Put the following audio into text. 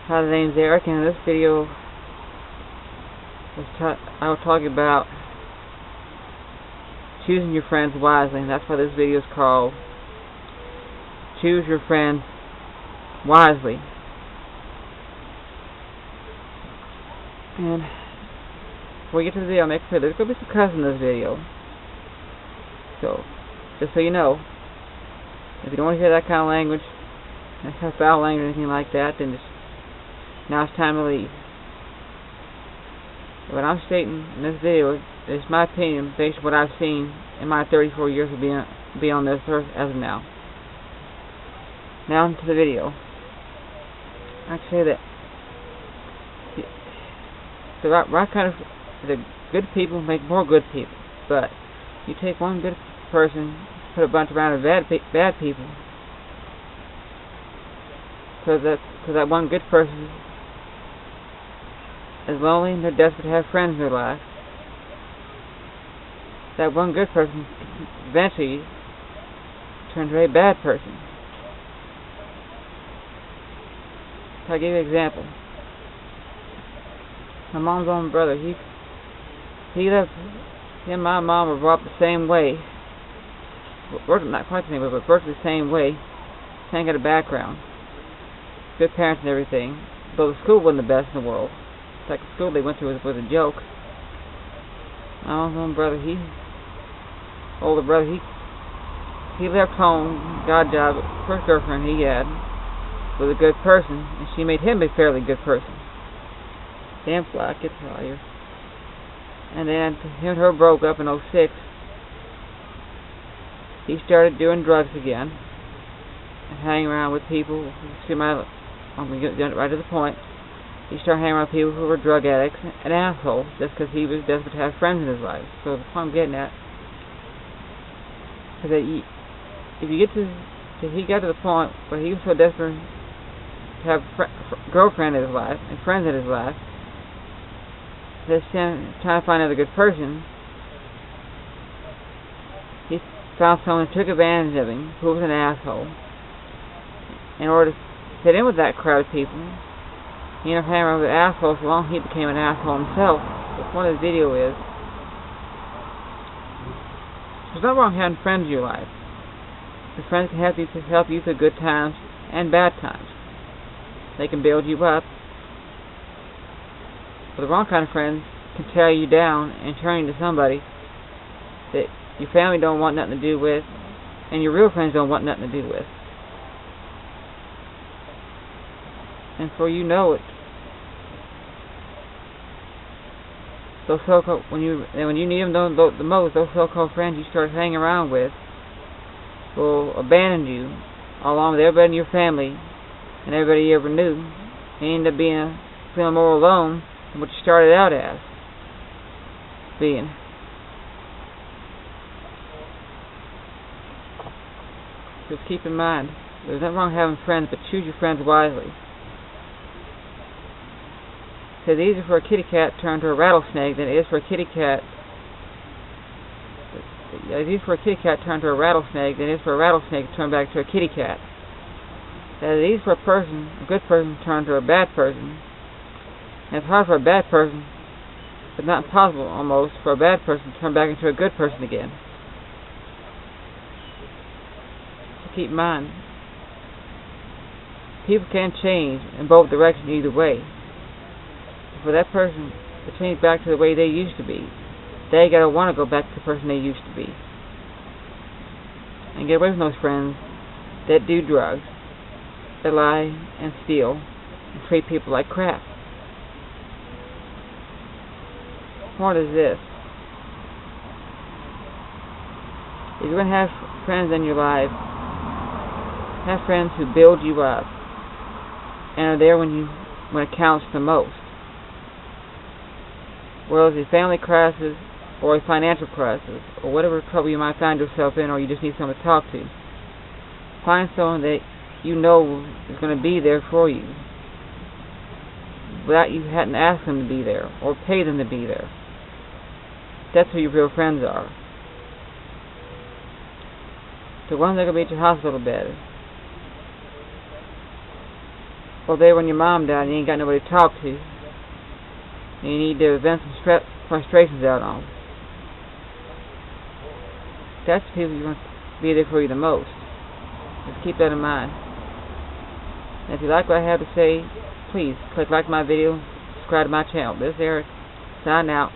Hi, the name's Eric, and in this video I will talk about choosing your friends wisely, and that's why this video is called Choose Your Friends Wisely. And before we get to the video, make sure there's going to be some cussing in this video. So, just so you know, if you don't want to hear that kind of language, that kind of foul language or anything like that, then now it's time to leave. What I'm stating in this video is my opinion based on what I've seen in my 34 years of being on this earth as of now. Now into the video. I'd say that the right kind of the good people make more good people, but you take one good person, put a bunch around of bad people, because that one good person is lonely and they're desperate to have friends in their life. That one good person eventually turns into a bad person. So I'll give you an example. My mom's own brother, he and my mom were brought up the same way. Not quite the same way, but virtually the same way. Same kind of background. Good parents and everything. Though the school wasn't the best in the world. It's like the school they went to was a joke. My mom's own brother, older brother, he left home, got a job. First girlfriend he had was a good person, and she made him a fairly good person. Damn fly, get out of here. And then him and her broke up in '06. He started doing drugs again and hanging around with people. I'm going to get right to the point. He started hanging around with people who were drug addicts and assholes just because he was desperate to have friends in his life. So the point I'm getting at is that if you get to he got to the point where he was so desperate to have a girlfriend in his life and friends in his life, that trying to find another good person, he found someone who took advantage of him, who was an asshole. In order to fit in with that crowd of people, he ended up hanging around with assholes so long he became an asshole himself. The point of this video is, there's nothing wrong having friends in your life. Your friends can help you through good times and bad times. They can build you up. But the wrong kind of friends can tear you down and turn you into somebody that your family don't want nothing to do with, and your real friends don't want nothing to do with. And before you know it, those so-called when you need them the most, those so-called friends you start hanging around with will abandon you, along with everybody in your family and everybody you ever knew, and end up feeling more alone than what you started out as being. Just keep in mind, there's nothing wrong having friends, but choose your friends wisely. It's easier for a kitty cat to turn to a rattlesnake than it is for a kitty cat. It's easier for a kitty cat to turn to a rattlesnake than it is for a rattlesnake to turn back to a kitty cat. It's easy for a good person to turn to a bad person. And it's hard for a bad person, but not impossible almost, for a bad person to turn back into a good person again. So keep in mind, people can change in both directions either way. For that person to change back to the way they used to be, they gotta want to go back to the person they used to be. And get away from those friends that do drugs, that lie and steal, and treat people like crap. The point is this: if you're gonna have friends in your life, have friends who build you up and are there when it counts the most. Whereas a family crisis or a financial crisis or whatever trouble you might find yourself in, or you just need someone to talk to, find someone that you know is going to be there for you without you having to ask them to be there or pay them to be there. That's who your real friends are. The ones that are going to be at your hospital bed, Well, there when your mom died and you ain't got nobody to talk to. And you need to vent some frustrations out on. That's the people you want to be there for you the most. Just keep that in mind. And if you like what I have to say, please click like my video, subscribe to my channel. This is Eric, signing out.